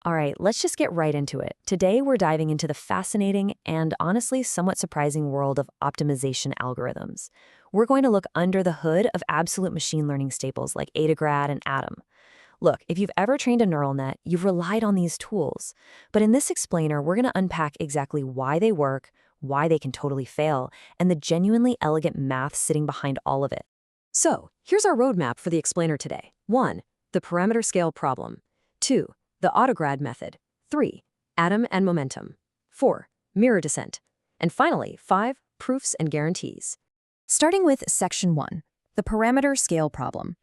All right, let's just get right into it. Today, we're diving into the fascinating and honestly somewhat surprising world of optimization algorithms. We're going to look under the hood of absolute machine learning staples like grad and Atom. Look, if you've ever trained a neural net, you've relied on these tools. But in this explainer, we're going to unpack exactly why they work, why they can totally fail, and the genuinely elegant math sitting behind all of it. So, here's our roadmap for the explainer today. 1. The parameter scale problem. 2. The autograd method. 3. Atom and momentum. 4. Mirror descent. And finally, 5. Proofs and guarantees. Starting with Section 1, the parameter scale problem.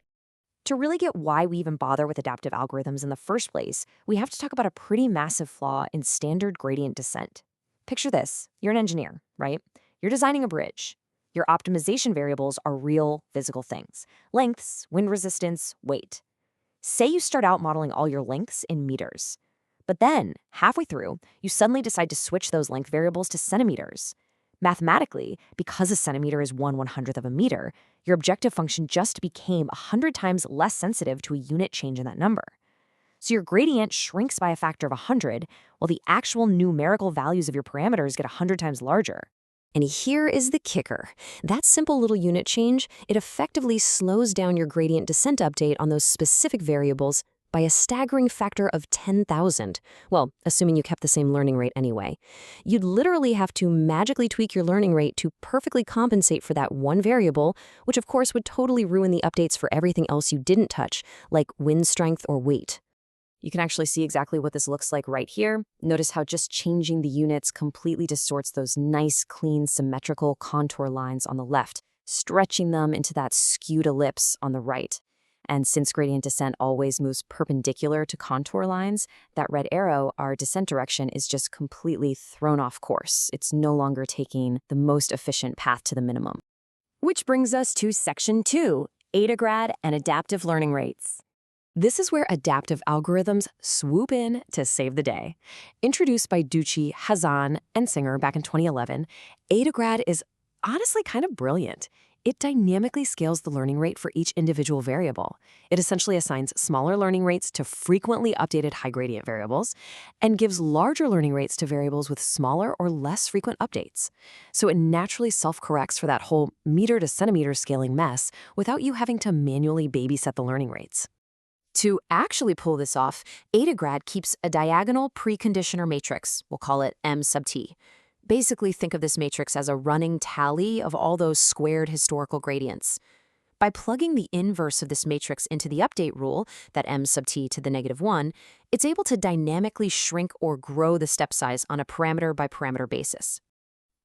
To really get why we even bother with adaptive algorithms in the first place, we have to talk about a pretty massive flaw in standard gradient descent. Picture this. You're an engineer, right? You're designing a bridge. Your optimization variables are real physical things: lengths, wind resistance, weight. Say you start out modeling all your lengths in meters. But then, halfway through, you suddenly decide to switch those length variables to centimeters. Mathematically, because a centimeter is 1/100th of a meter, your objective function just became 100 times less sensitive to a unit change in that number. So your gradient shrinks by a factor of 100, while the actual numerical values of your parameters get 100 times larger. And here is the kicker. That simple little unit change, it effectively slows down your gradient descent update on those specific variables by a staggering factor of 10,000. Well, assuming you kept the same learning rate anyway. You'd literally have to magically tweak your learning rate to perfectly compensate for that one variable, which of course would totally ruin the updates for everything else you didn't touch, like wind strength or weight. You can actually see exactly what this looks like right here. Notice how just changing the units completely distorts those nice, clean, symmetrical contour lines on the left, stretching them into that skewed ellipse on the right. And since gradient descent always moves perpendicular to contour lines, that red arrow, our descent direction, is just completely thrown off course. It's no longer taking the most efficient path to the minimum. Which brings us to Section 2, grad and adaptive learning rates. This is where adaptive algorithms swoop in to save the day. Introduced by Ducci, Hazan, and Singer back in 2011, grad is honestly kind of brilliant. It dynamically scales the learning rate for each individual variable. It essentially assigns smaller learning rates to frequently updated high gradient variables and gives larger learning rates to variables with smaller or less frequent updates. So it naturally self-corrects for that whole meter to centimeter scaling mess without you having to manually babysit the learning rates. To actually pull this off, grad keeps a diagonal preconditioner matrix. We'll call it M sub t. Basically, think of this matrix as a running tally of all those squared historical gradients. By plugging the inverse of this matrix into the update rule, that M sub t to the -1, it's able to dynamically shrink or grow the step size on a parameter-by-parameter basis.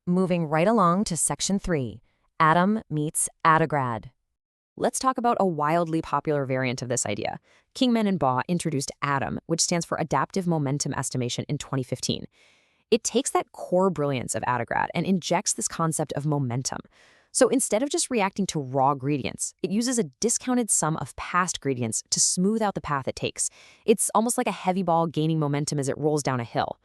Moving right along to Section 3, Atom meets Attograd. Let's talk about a wildly popular variant of this idea. Kingman and Baugh introduced Atom, which stands for Adaptive Momentum Estimation, in 2015. It takes that core brilliance of Attograd and injects this concept of momentum. So instead of just reacting to raw gradients, it uses a discounted sum of past gradients to smooth out the path it takes. It's almost like a heavy ball gaining momentum as it rolls down a hill.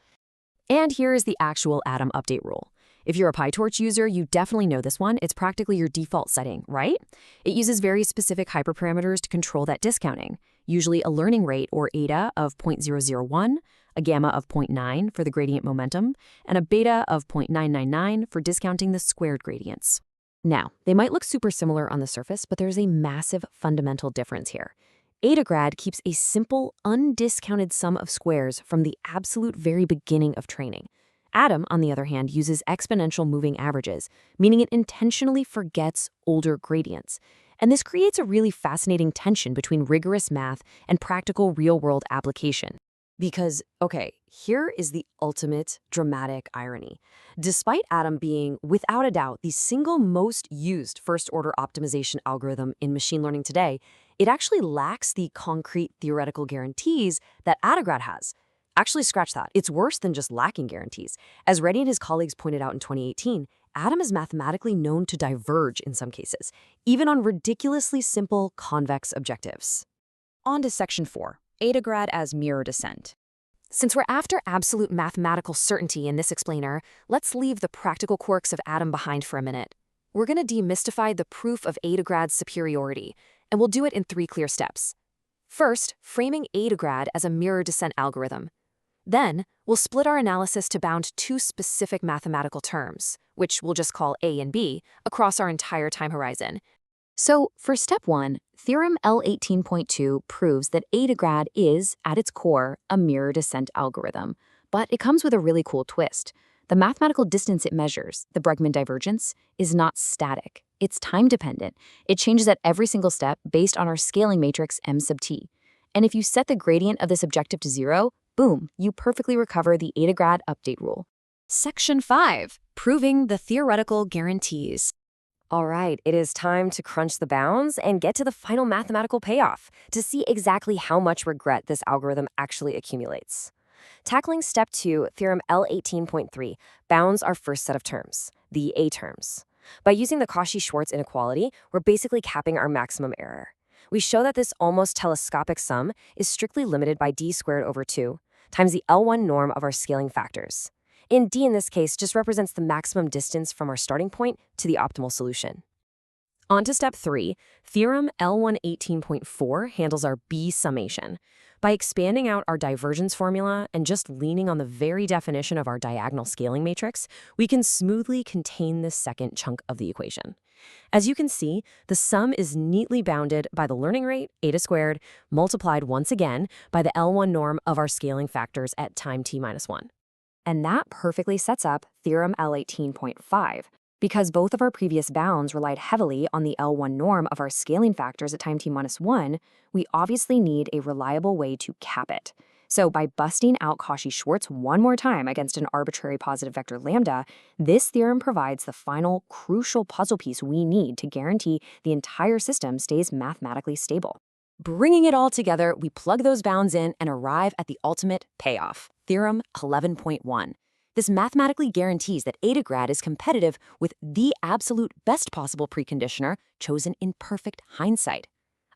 And here is the actual Atom update rule. If you're a PyTorch user, you definitely know this one. It's practically your default setting, right? It uses very specific hyperparameters to control that discounting, usually a learning rate, or eta, of 0.001, a gamma of 0.9 for the gradient momentum, and a beta of 0.999 for discounting the squared gradients. Now, they might look super similar on the surface, but there's a massive fundamental difference here. Attograd keeps a simple, undiscounted sum of squares from the absolute very beginning of training. Atom, on the other hand, uses exponential moving averages, meaning it intentionally forgets older gradients. And this creates a really fascinating tension between rigorous math and practical real-world application. Because, okay, here is the ultimate dramatic irony. Despite Atom being, without a doubt, the single most used first-order optimization algorithm in machine learning today, it actually lacks the concrete theoretical guarantees that Attograd has. Actually, scratch that. It's worse than just lacking guarantees. As Reddy and his colleagues pointed out in 2018, Atom is mathematically known to diverge in some cases, even on ridiculously simple convex objectives. On to Section 4, Attograd as mirror descent. Since we're after absolute mathematical certainty in this explainer, let's leave the practical quirks of Atom behind for a minute. We're going to demystify the proof of Attograd's superiority, and we'll do it in 3 clear steps. First, framing Attograd as a mirror descent algorithm. Then, we'll split our analysis to bound two specific mathematical terms, which we'll just call A and B, across our entire time horizon. So, for step 1, Theorem L18.2 proves that A to grad is, at its core, a mirror descent algorithm. But it comes with a really cool twist. The mathematical distance it measures, the Bregman divergence, is not static. It's time-dependent. It changes at every single step based on our scaling matrix M sub t. And if you set the gradient of this objective to 0, boom, you perfectly recover the A to grad update rule. Section 5. Proving the theoretical guarantees. All right, it is time to crunch the bounds and get to the final mathematical payoff to see exactly how much regret this algorithm actually accumulates. Tackling step 2, theorem L18.3, bounds our first set of terms, the A terms. By using the Cauchy-Schwarz inequality, we're basically capping our maximum error. We show that this almost telescopic sum is strictly limited by d squared over 2 times the L1 norm of our scaling factors. And d in this case just represents the maximum distance from our starting point to the optimal solution. On to step 3, theorem L118.4 handles our B summation. By expanding out our divergence formula and just leaning on the very definition of our diagonal scaling matrix, we can smoothly contain this second chunk of the equation. As you can see, the sum is neatly bounded by the learning rate, eta squared, multiplied once again by the L1 norm of our scaling factors at time t minus 1. And that perfectly sets up theorem L18.5. Because both of our previous bounds relied heavily on the L1 norm of our scaling factors at time t minus 1, we obviously need a reliable way to cap it. So by busting out Cauchy-Schwarz one more time against an arbitrary positive vector lambda, this theorem provides the final crucial puzzle piece we need to guarantee the entire system stays mathematically stable. Bringing it all together, we plug those bounds in and arrive at the ultimate payoff, theorem 11.1. This mathematically guarantees that A to grad is competitive with the absolute best possible preconditioner chosen in perfect hindsight.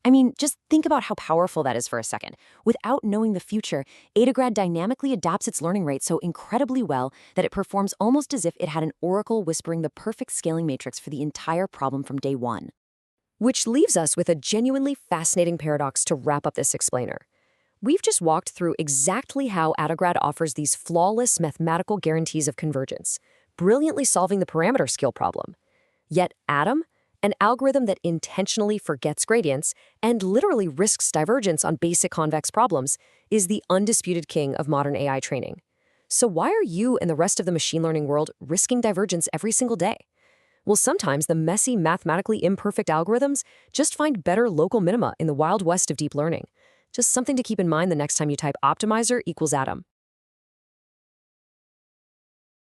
I mean, just think about how powerful that is for a second. Without knowing the future, A to grad dynamically adapts its learning rate so incredibly well that it performs almost as if it had an oracle whispering the perfect scaling matrix for the entire problem from day one. Which leaves us with a genuinely fascinating paradox to wrap up this explainer. We've just walked through exactly how A to grad offers these flawless mathematical guarantees of convergence, brilliantly solving the parameter scale problem. Yet Atom, an algorithm that intentionally forgets gradients and literally risks divergence on basic convex problems, is the undisputed king of modern AI training. So why are you and the rest of the machine learning world risking divergence every single day? Well, sometimes the messy, mathematically imperfect algorithms just find better local minima in the wild west of deep learning. Just something to keep in mind the next time you type optimizer equals Atom.